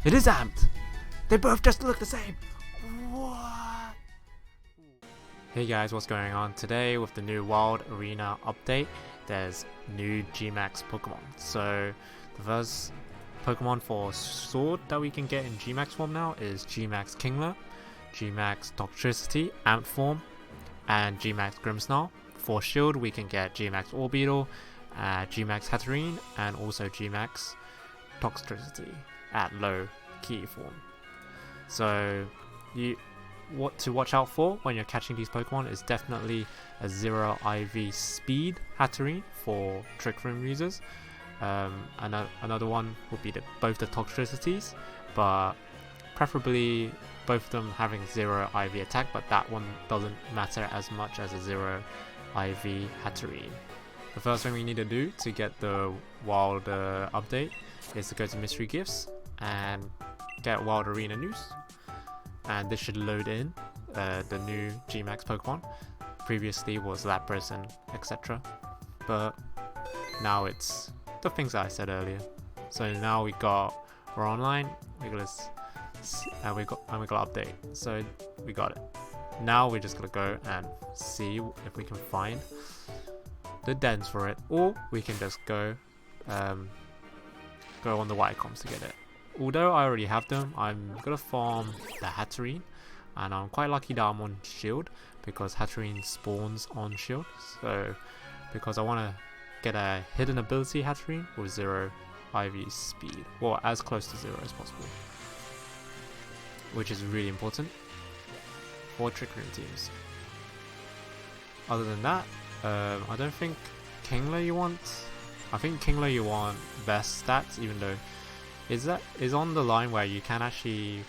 It is Amped! They both just look the same! What? Hey guys, what's going on? Today with the new Wild Arena update, there's new GMAX Pokemon. So the first Pokemon for Sword that we can get in GMAX form now is GMAX Kingler, GMAX Toxtricity, Amped form, and GMAX Grimmsnarl. For Shield we can get GMAX Orbeetle, GMAX Hatterene, and also GMAX Toxtricity at low key form. So what to watch out for when you're catching these Pokemon is definitely a 0 IV speed Hatterene for Trick Room users. Another one would be both the Toxtricities, but preferably both of them having 0 IV attack, but that one doesn't matter as much as a 0 IV Hatterene. The first thing we need to do to get the Wild update is to go to Mystery Gifts and get Wild Arena News, and this should load in the new GMAX Pokemon. Previously was Lapras and etc, but now it's the things that I said earlier. So now we're online. We got update. So we got it. Now we're just gonna go and see if we can find the dens for it, or we can just go on the Y-comms to get it. Although I already have them, I'm gonna farm the Hatterene, and I'm quite lucky that I'm on Shield because Hatterene spawns on Shield. So because I want to get a hidden ability Hatterene with 0 IV speed, or as close to 0 as possible, which is really important for Trick Room teams. Other than that, I don't think Kingler you want. I think Kingler you want best stats, even though is on the line where you can actually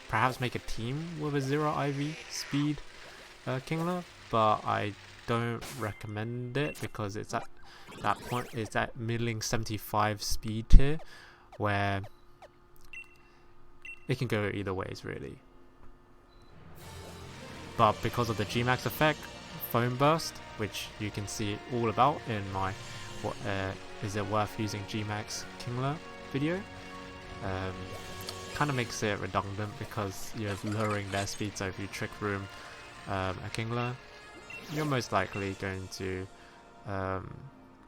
perhaps make a team with a 0 IV speed Kingler, but I don't recommend it because it's at that point, it's that middling 75 speed tier where it can go either ways really. But because of the GMAX effect, Foam Burst, which you can see all about in my is it worth using GMAX Kingler video, kind of makes it redundant because you're lowering their speed. So if you Trick Room a Kingler, you're most likely going to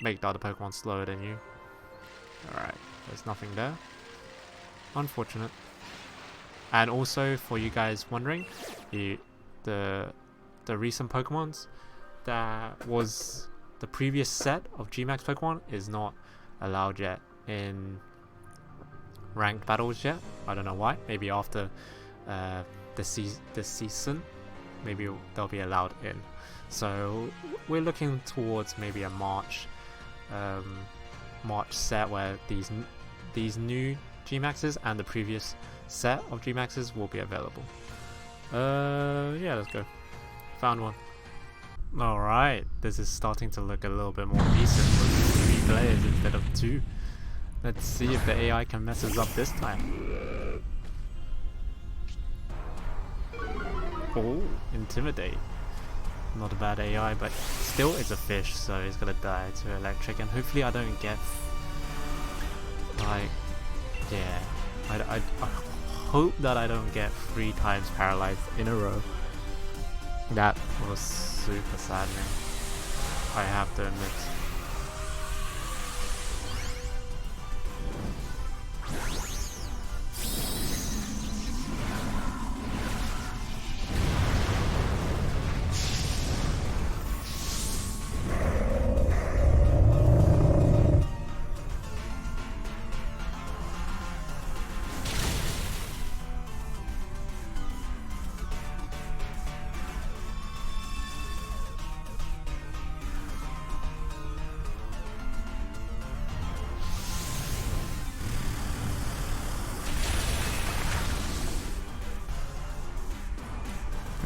make the other Pokemon slower than you. Alright, there's nothing there. Unfortunate. And also for you guys wondering, the recent Pokemons that was the previous set of GMAX Pokemon is not allowed yet in ranked battles yet. I don't know why. Maybe after this season, maybe they'll be allowed in. So we're looking towards maybe a March set where these new GMAXs and the previous set of GMAXs will be available. Yeah, let's go. Found one. Alright, this is starting to look a little bit more decent with 3 players instead of 2. Let's see if the AI can mess us up this time. Oh, Intimidate. Not a bad AI, but still it's a fish, so he's gonna die to electric, and hopefully I don't get like, yeah, I hope that I don't get 3 times paralyzed in a row. That was super saddening, I have to admit.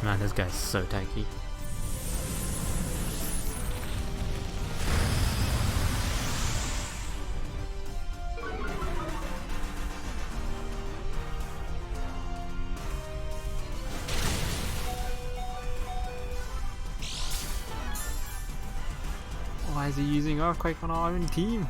Man, this guy's so tanky. Why is he using Earthquake on our own team?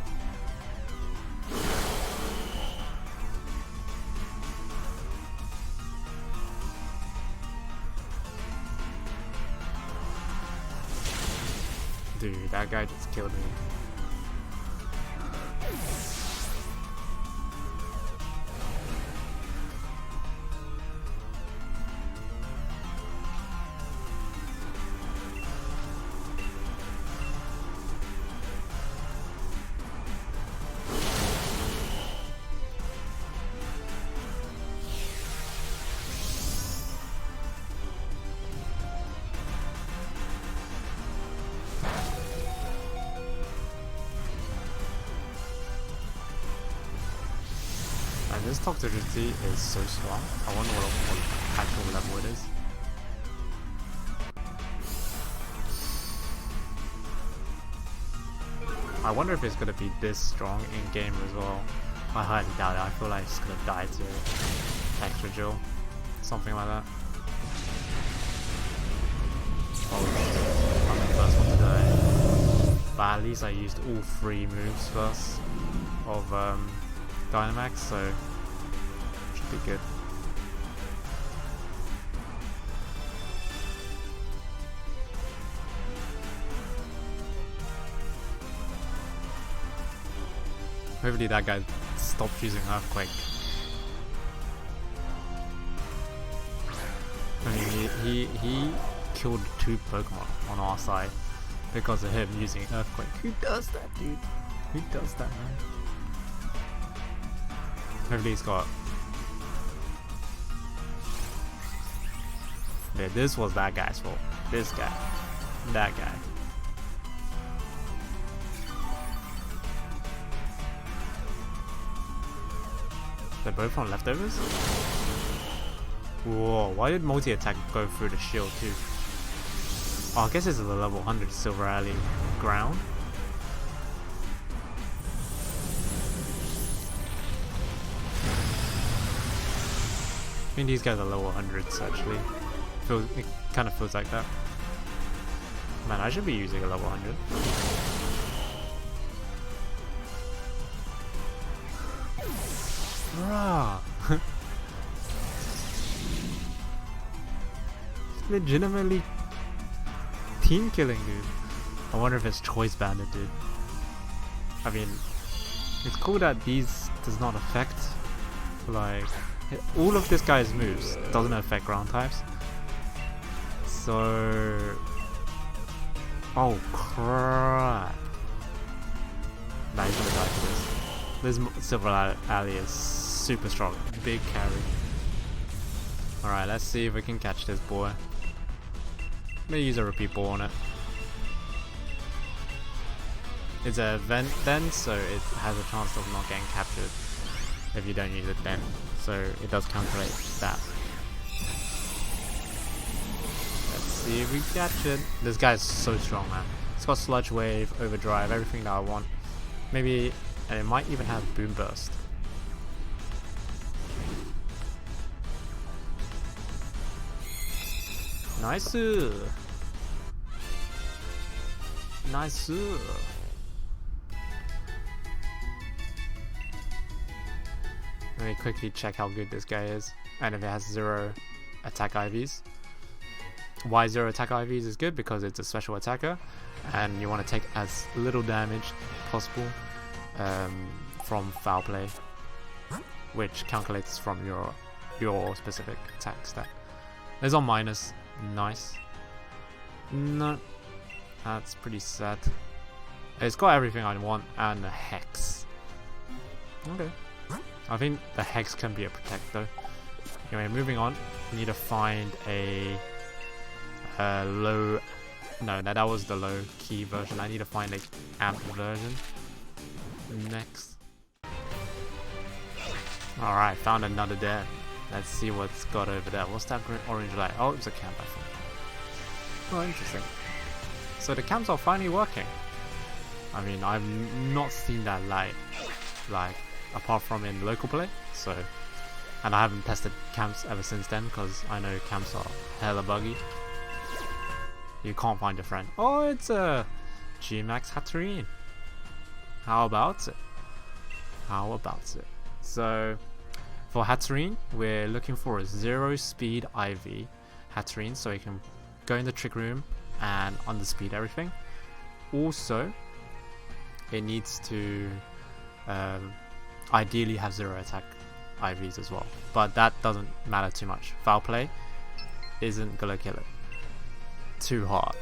Dude, that guy just killed me. And this Toxtricity is so strong. I wonder what actual level it is. I wonder if it's gonna be this strong in game as well. I highly doubt it. I feel like it's gonna die to extra Jill. Something like that. Oh, I'm the first one to die. But at least I used all 3 moves first of Dynamax, so should be good. Hopefully that guy stops using Earthquake. I mean, he killed 2 Pokemon on our side because of him using Earthquake. Who does that, dude? Who does that, man? Hopefully he's got... Yeah, this was that guy's fault. This guy. That guy. They're both on leftovers? Whoa, why did multi-attack go through the shield too? Oh, I guess this is a level 100 Silver Alley ground. I think these guys are level 100s actually. It kind of feels like that. Man, I should be using a level 100. Bruh! Legitimately team killing, dude. I wonder if it's choice banded, dude. I mean, it's cool that these does not affect, like, all of this guy's moves doesn't affect ground types. So, oh crap! Nah, he's gonna die for this. This Silver Alley is super strong, big carry. Alright, let's see if we can catch this boy. I'm gonna use a repeat ball on it. It's an event then, so it has a chance of not getting captured if you don't use it then. So it does calculate that. Let's see if we catch it. This guy's so strong, man. It's got Sludge Wave, Overdrive, everything that I want. Maybe, and it might even have Boom Burst. Nice. Nice. Let me quickly check how good this guy is and if it has 0 attack IVs. Why 0 attack IVs is good? Because it's a special attacker and you want to take as little damage possible from foul play, which calculates from your specific attack stat. It's on minus. Nice. No, that's pretty sad. It's got everything I want and a Hex. Okay. I think the Hex can be a protect though. Anyway, moving on. We need to find a low... No, that was the low key version. I need to find a amped version. Next. Alright, found another den. Let's see what's got over there. What's that green, orange light? Oh, it's a camp, I think. Oh, interesting. So the camps are finally working. I mean, I've not seen that light, like, apart from in local play. So, and I haven't tested camps ever since then because I know camps are hella buggy. You can't find your friend. Oh, it's a GMAX Hatterene. How about it? How about it? So, for Hatterene, we're looking for a 0 speed IV Hatterene, so you can go in the trick room and underspeed everything. also it needs to ideally have 0 attack IVs as well, but that doesn't matter too much. Foul play isn't gonna kill it too hard.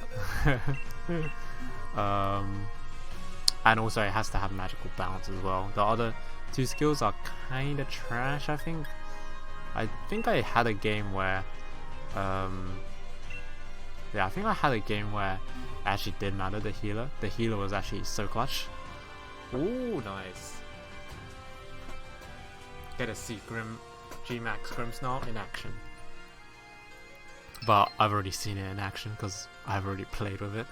And also it has to have magical bounce as well. The other 2 skills are kinda trash, I think. I had a game where yeah, I think I had a game where it actually did matter, the healer. The healer was actually so clutch. Ooh, nice. Get to see GMAX Grimmsnarl in action. But I've already seen it in action because I've already played with it.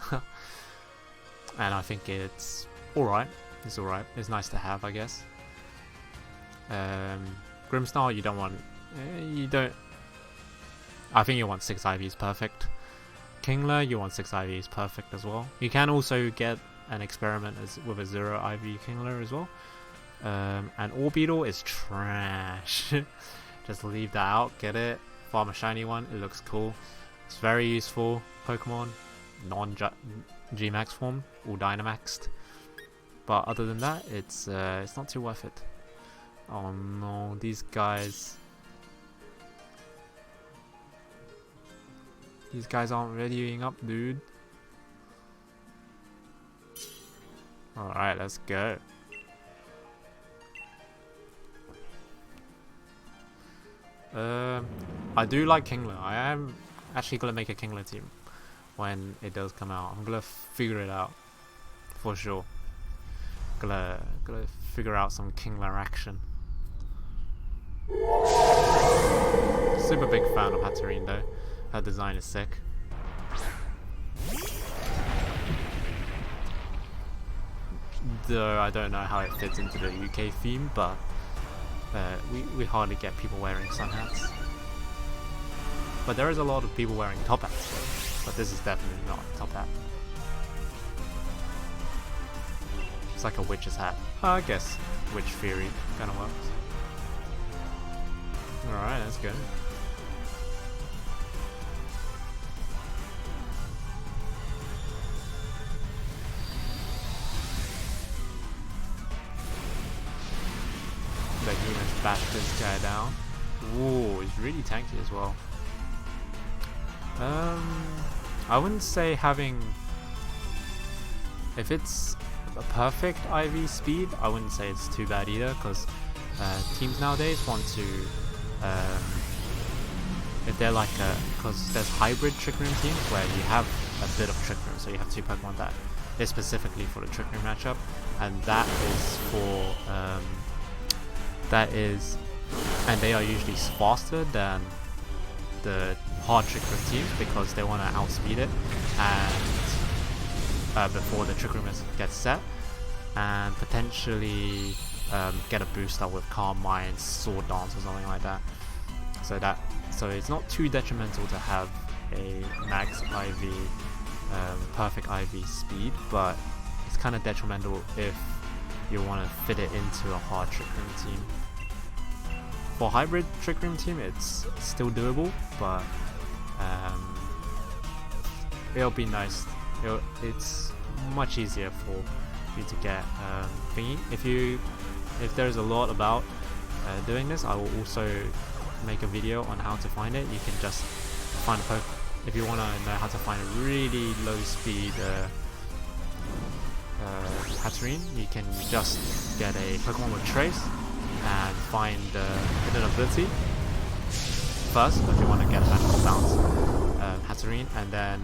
And I think it's alright. It's alright. It's nice to have, I guess. Grimmsnarl, you don't want... I think you want 6 IVs perfect. Kingler, you want 6 IVs perfect as well. You can also get an experiment with a 0 IV Kingler as well. And Orbeetle is trash. Just leave that out, get it. Farm a shiny one, it looks cool. It's very useful Pokemon, non-GMAX form, all Dynamaxed. But other than that, it's not too worth it. Oh no, these guys... These guys aren't readying up, dude. Alright, let's go. I do like Kingler. I am actually gonna make a Kingler team when it does come out. I'm gonna figure it out for sure. Gonna figure out some Kingler action. Super big fan of Hatterene though. Her design is sick. Though I don't know how it fits into the UK theme, but we hardly get people wearing sun hats. But there is a lot of people wearing top hats though. But this is definitely not a top hat. It's like a witch's hat. I guess witch theory kind of works. Alright, let's go. Like he must bash this guy down. Ooh, he's really tanky as well. I wouldn't say having... If it's a perfect IV speed, I wouldn't say it's too bad either, because teams nowadays want to... if they're like because there's hybrid Trick Room teams where you have a bit of Trick Room, so you have 2 Pokemon that is specifically for the Trick Room matchup, and that is for... and they are usually faster than the hard Trick Room teams because they want to outspeed it and before the Trick Room gets set, and potentially get a boost up with Calm Mind, Sword Dance or something like that. So it's not too detrimental to have a max IV, perfect IV speed, but it's kind of detrimental if you want to fit it into a hard Trick Room team. For hybrid Trick Room team, it's still doable, but it'll be nice. It's much easier for you to get thingy. If there's a lot about doing this, I will also make a video on how to find it. You can just find a if you want to know how to find a really low speed Hatterene, you can just get a Pokemon with Trace and find the hidden ability first if you want to get a magical bounce Hatterene, and then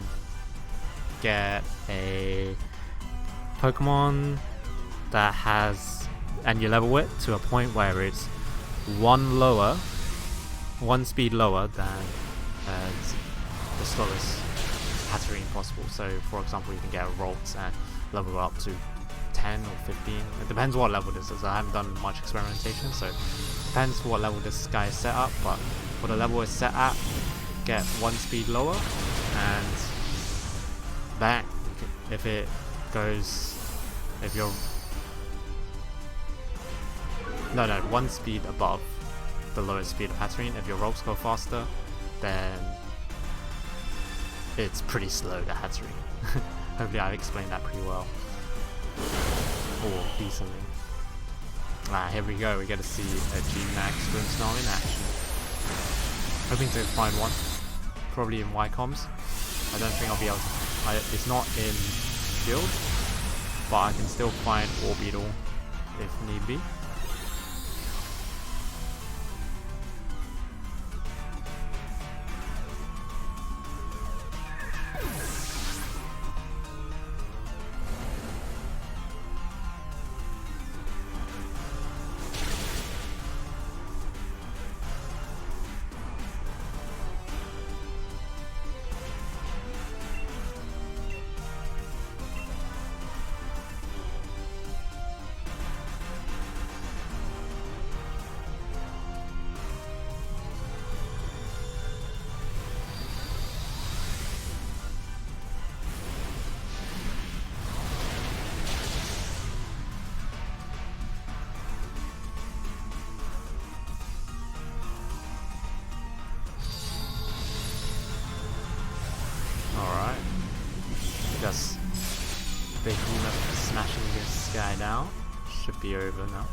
get a Pokemon that has, and you level it to a point where it's one speed lower than the slowest Hatterene possible. So for example, you can get a Roltz and level up to 10 or 15. It depends what level this is. I haven't done much experimentation, so it depends what level this guy is set up, but for the level it's set at, get 1 speed lower and bang. If it goes, if you're 1 speed above the lowest speed of Hatterene, if your ropes go faster, then it's pretty slow, the Hatterene. Hopefully I've explained that pretty well. Or decently. Here we go, we get to see a GMAX Grimmsnarl in action. Hoping to find one. Probably in Y-comms. I don't think I'll be able to... it's not in Shield, but I can still find Orbeetle if need be. Just behemoth smashing this guy down. Should be over now.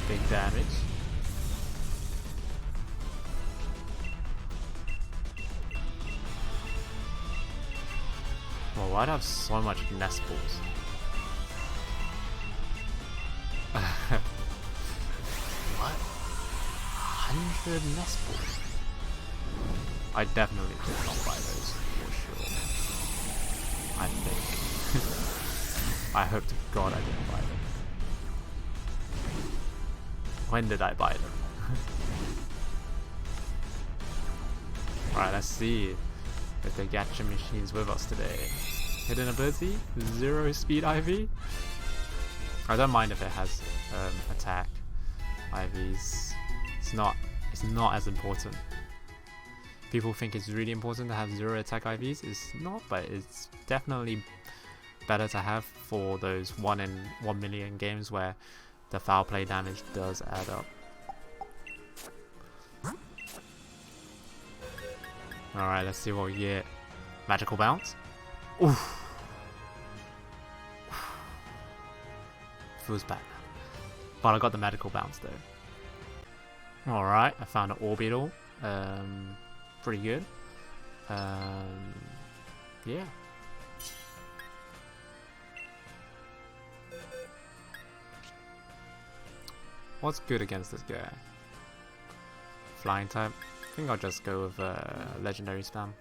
Big damage. Well, why'd I have so much nest balls? What? 100 nest balls? I definitely did not buy those, for sure. I think. I hope to God I didn't buy them. When did I buy them? Alright, let's see if the gacha machine's with us today. Hidden ability, 0 speed IV. I don't mind if it has attack IVs. It's not as important. People think it's really important to have 0 attack IVs. It's not, but it's definitely better to have for those 1 in 1 million games where the foul play damage does add up. Alright, let's see what we get. Magical bounce. Oof. Feels bad. But I got the magical bounce though. Alright, I found an Orbeetle. Pretty good. Yeah. What's good against this guy? Flying type. I think I'll just go with legendary spam.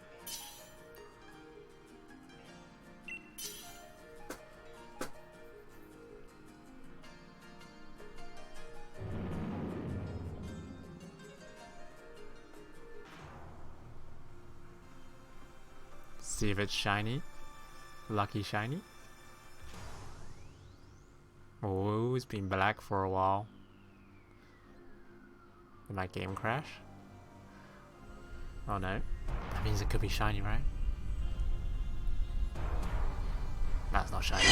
See if it's shiny. Lucky shiny. Oh, it's been black for a while. Did my game crash? Oh no. That means it could be shiny, right? That's not shiny.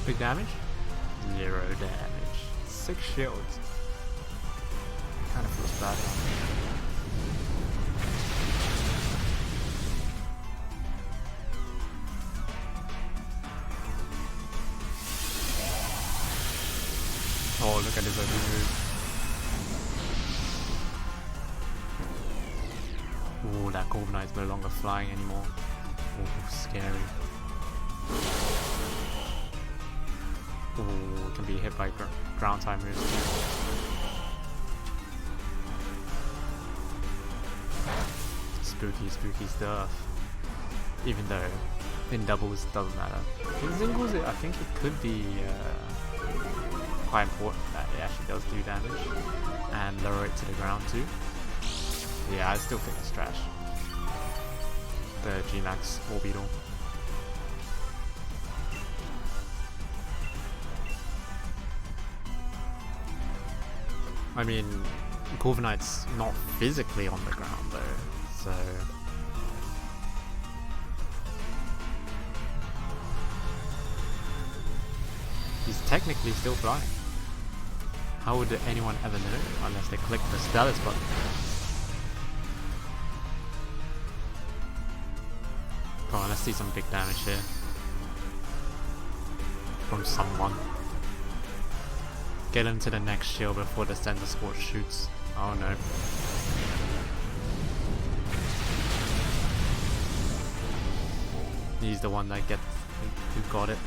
Big damage? 0 damage. 6 shields. Kind of feels bad. at his OP move. Ooh, that Corviknight is no longer flying anymore. Ooh, scary. Ooh, it can be hit by ground type moves too. Spooky stuff. Even though in doubles it doesn't matter. In singles, I think it could be quite important that it actually does do damage and lower it to the ground too. Yeah, I still think it's trash. The GMAX Orbeetle. I mean, Corviknight's not physically on the ground though, so... he's technically still flying. How would anyone ever know unless they click the status button? Come on, let's see some big damage here. From someone. Get him to the next shield before the center sport shoots. Oh no. He's the one that who got it.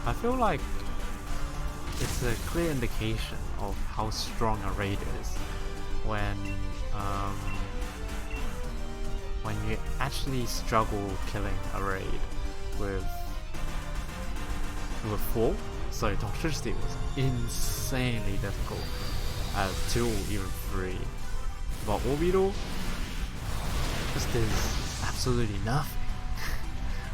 I feel like it's a clear indication of how strong a raid is when you actually struggle killing a raid with 4. So Toxtricity was insanely difficult at 2 or even 3. But Orbeetle just does absolutely nothing.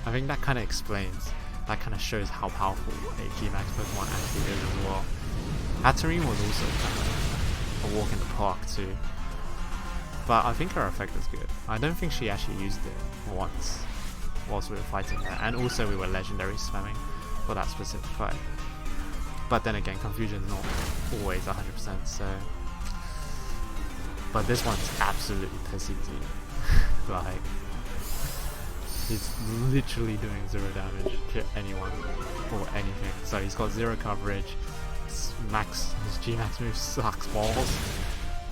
I think that kind of explains. That kind of shows how powerful a GMAX Pokemon actually is as well. Hatterene was also kind of a walk in the park too. But I think her effect is good. I don't think she actually used it once whilst we were fighting her. And also we were legendary spamming for that specific fight. But then again, confusion is not always 100%, so... But this one's absolutely pissy too. Like... he's literally doing 0 damage to anyone or anything. So he's got 0 coverage. His GMAX move sucks balls.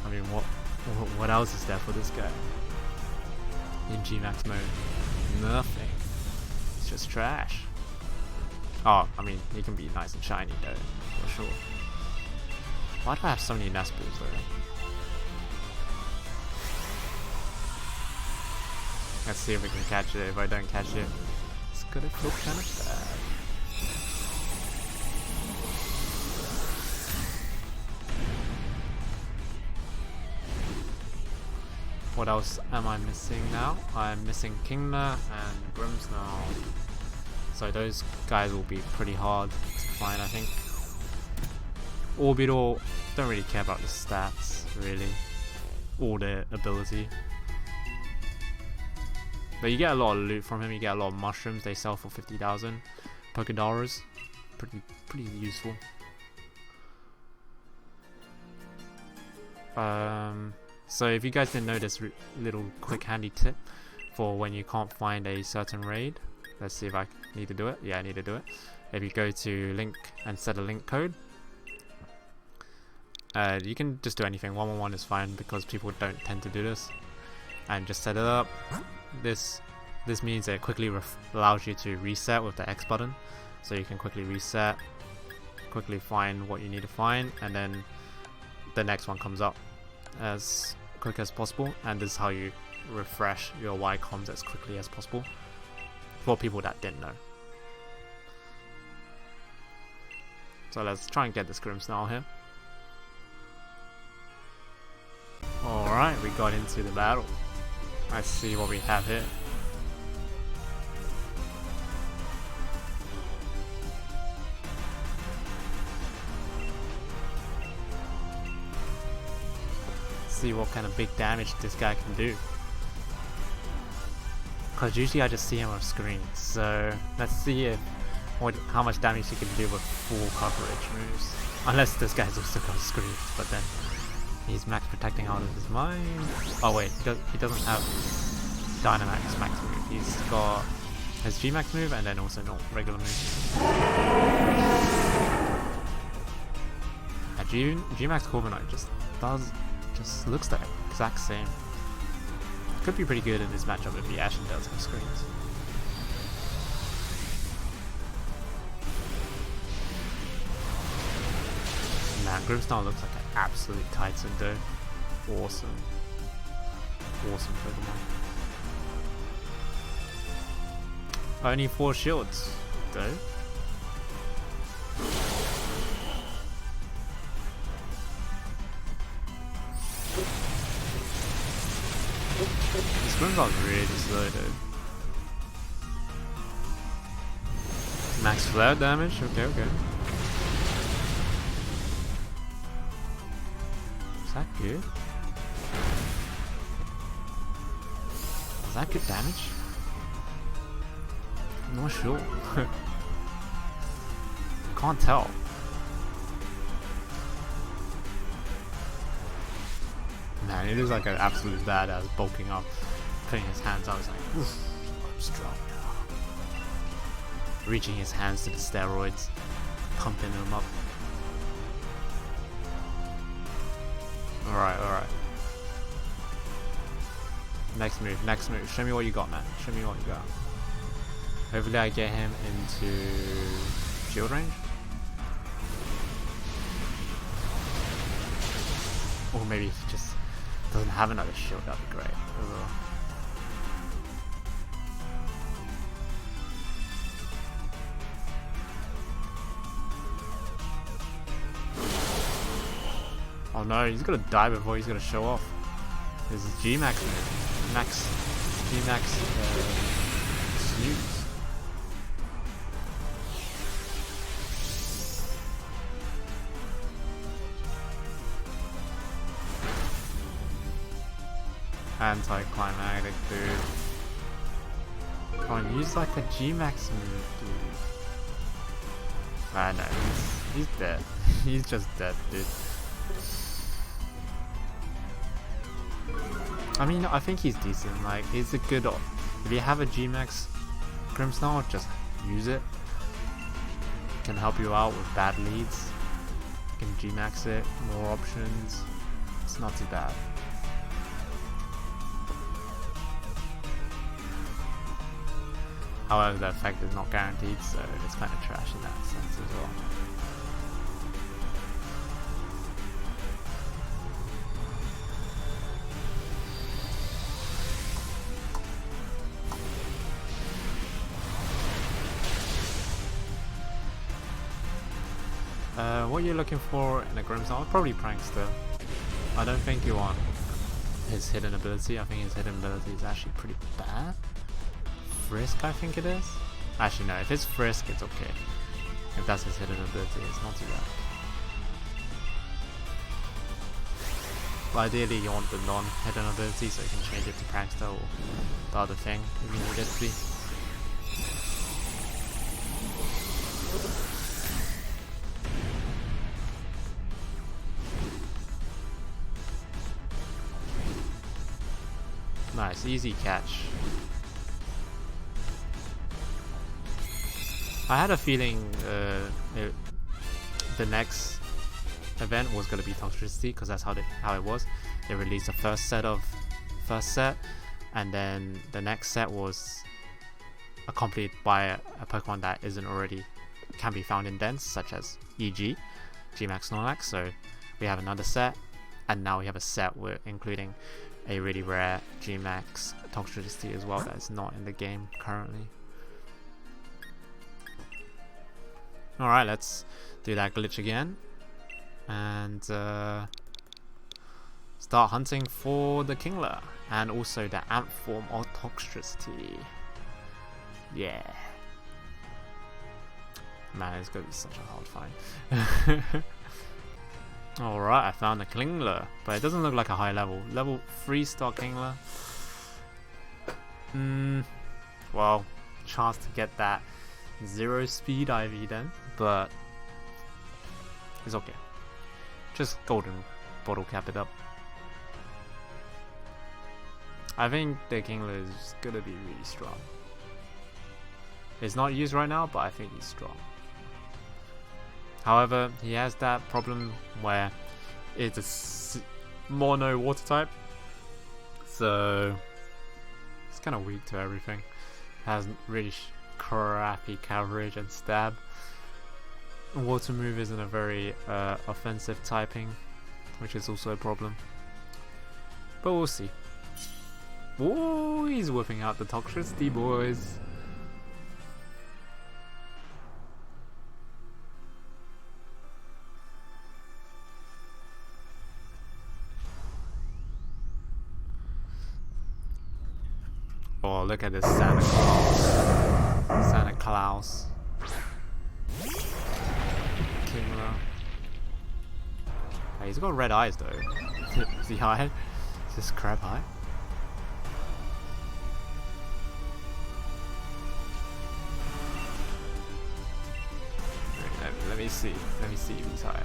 I mean, what else is there for this guy? In GMAX mode, nothing. It's just trash. Oh, I mean, he can be nice and shiny though, for sure. Why do I have so many Nespers though? Let's see if we can catch it. If I don't catch it, it's gonna feel kind of bad. What else am I missing now? I'm missing Kingler and Grimmsnarl. So those guys will be pretty hard to find, I think. Orbeetle, don't really care about the stats, really. Or the ability. But you get a lot of loot from him, you get a lot of mushrooms, they sell for 50,000 Pokedollars. Pretty useful. So if you guys didn't know this little quick handy tip for when you can't find a certain raid, let's see if I need to do it. Yeah, I need to do it. If you go to link and set a link code, you can just do anything. 111 is fine because people don't tend to do this. And just set it up. This means it quickly allows you to reset with the X button, so you can quickly reset, quickly find what you need to find, and then the next one comes up as quick as possible. And this is how you refresh your Y-comms as quickly as possible for people that didn't know. So let's try and get this Grimmsnarl here. Alright, we got into the battle. Let's see what we have here. see what kind of big damage this guy can do. Because usually I just see him on screen, so let's see if how much damage he can do with full coverage moves. Unless this guy's also got screens, but then he's max protecting out of his mind. Oh wait, he doesn't have Dynamax max move. He's got his GMAX move and then also not regular move. GMAX Corviknight just looks the exact same. Could be pretty good in this matchup if he actually does have screens. Man, Grimmsnarl looks like an absolute titan though. Awesome. Awesome Pokemon. Only 4 shields though. This Grimmsnarl's really slow though. Max flare damage, okay. Is that good? Is that good damage? I'm not sure. Can't tell. Man, it is like an absolute badass bulking up, putting his hands out. It's like, oof, I'm strong now. Reaching his hands to the steroids, pumping them up. Alright. Next move. Show me what you got, man. Show me what you got. Hopefully I get him into shield range. Or maybe he just doesn't have another shield, that'd be great. Oh no, he's gonna die before he's gonna show off. This is GMAX move. GMAX snooze. Anticlimactic, dude. Come on, use like a GMAX move, dude. Ah no, he's dead. He's just dead, dude. I mean, I think he's decent. Like, he's a good op. If you have a GMAX Grimmsnarl, just use it. Can help you out with bad leads. You can GMAX it, more options. It's not too bad. However, the effect is not guaranteed, so it's kind of trash in that sense as well. What you're looking for in a Grimmsnarl? Probably Prankster. I don't think you want his hidden ability. I think his hidden ability is actually pretty bad. Frisk, I think it is. Actually, no. If it's Frisk, it's okay. If that's his hidden ability, it's not too bad. But ideally, you want the non-hidden ability, so you can change it to Prankster or the other thing if you need it to be. Nice, easy catch. I had a feeling the next event was going to be Toxtricity, because that's how it was. They released the first set, and then the next set was accompanied by a Pokemon that can be found in dens, such as e.g. GMAX Snorlax. So we have another set, and now we have a set including a really rare GMAX Toxtricity as well that is not in the game currently. Alright, let's do that glitch again and start hunting for the Kingler and also the Amp form of Toxtricity. Yeah. Man, it's gonna be such a hard fight. Alright, I found a Kingler, but it doesn't look like a high level. Level 3 star Kingler. Well, chance to get that 0 speed IV then, but it's okay. Just golden bottle cap it up. I think the Kingler is gonna be really strong. It's not used right now, but I think he's strong. However, he has that problem where it's a mono water type, so it's kind of weak to everything. Has really crappy coverage and stab. Water move isn't a very offensive typing, which is also a problem. But we'll see. Oh, he's whipping out the Toxtricity, boys. Oh, look at this Santa Claus. Santa Claus. Kingler. Hey, he's got red eyes though. Is he high? Is this crab high? Let me see. Let me see if he's high.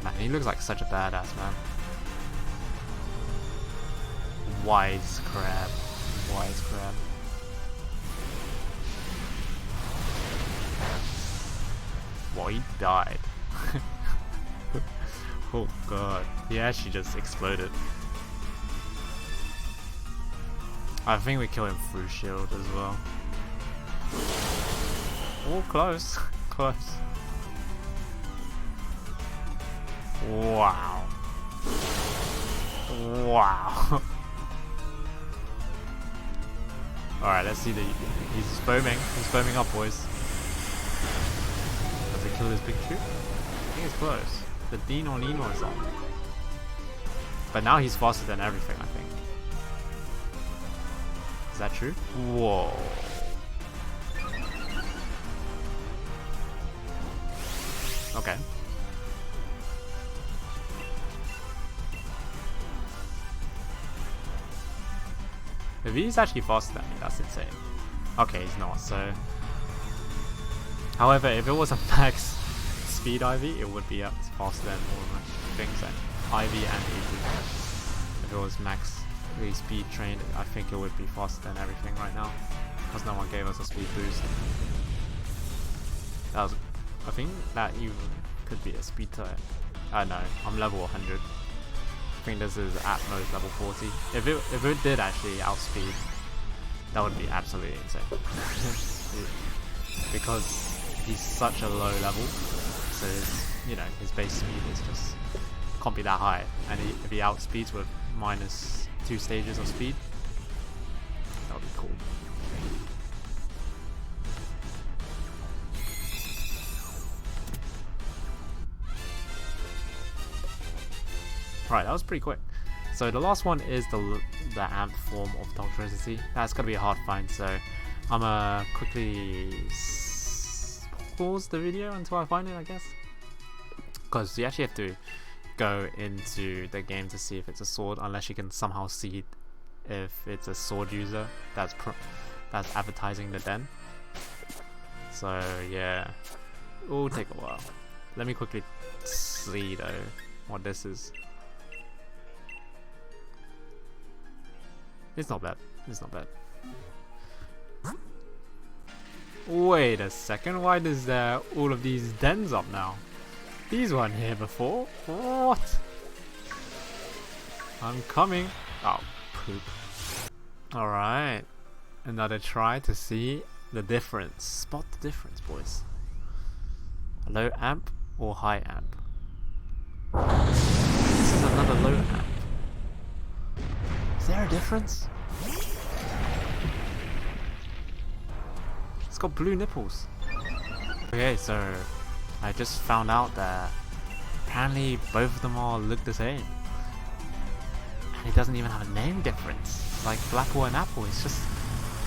Man, he looks like such a badass, man. Wise crab. Wise crab. Well, he died. Oh god. He actually just exploded. I think we kill him through shield as well. Oh, close. Close. Wow. Wow. Alright, let's see the... He's foaming. He's foaming up, boys. Does he kill this Pikachu? I think it's close. The Dino Nino is on. But now he's faster than everything, I think. Is that true? Whoa. Okay. If he's actually faster than me, that's insane. Okay, he's not, so... However, if it was a max speed IV, it would be up faster than all of the things like IV and EV. If it was max speed trained, I think it would be faster than everything right now. Because no one gave us a speed boost. That was... I think that even could be a speed type. No, I'm level 100. I think this is at most level 40. If it did actually outspeed, that would be absolutely insane. Because he's such a low level, so his base speed is just can't be that high. And if he outspeeds with -2 stages of speed, that would be cool. Right, that was pretty quick. So the last one is the amp form of Toxtricity. That's gonna be a hard find, so I'm gonna quickly pause the video until I find it, I guess. Because you actually have to go into the game to see if it's a sword, unless you can somehow see if it's a sword user that's advertising the den. So yeah, it will take a while. Let me quickly see though what this is. It's not bad. It's not bad. Wait a second. Why does there all of these dens up now? These weren't here before. What? I'm coming. Oh, poop. Alright. Another try to see the difference. Spot the difference, boys. Low amp or high amp? This is another low amp. Is there a difference? It's got blue nipples. Okay, so I just found out that apparently both of them all look the same. And it doesn't even have a name difference. Like Blapple and Apple, it's just,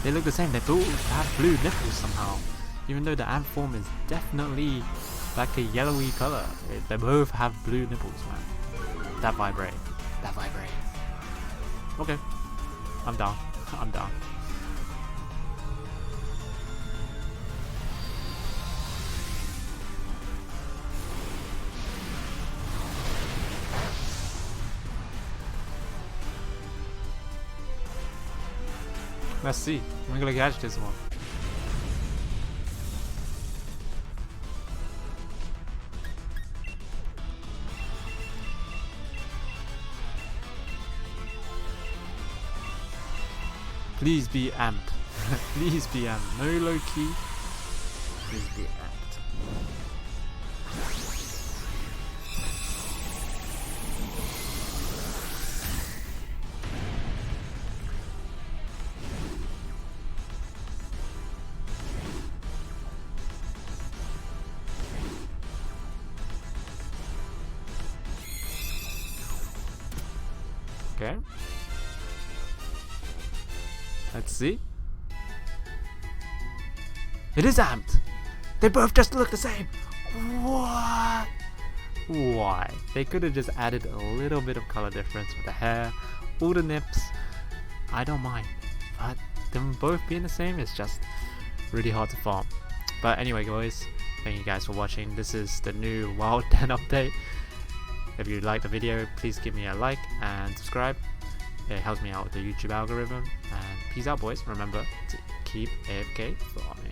they look the same. They both have blue nipples somehow. Even though the amp form is definitely like a yellowy color. They both have blue nipples, man. That vibrate. That vibrate. Okay. I'm down. I'm down. Let's see. I'm gonna catch this one. Please be amped. Please be amped. No Lowkey. Please be amped. Okay. Let's see. It is amped! They both just look the same! What? Why? They could have just added a little bit of color difference with the hair, all the nips. I don't mind. But them both being the same is just really hard to farm. But anyway guys, thank you guys for watching. This is the new Wild Den update. If you liked the video, please give me a like and subscribe. It helps me out with the YouTube algorithm. And peace out boys. Remember to keep AFK farming.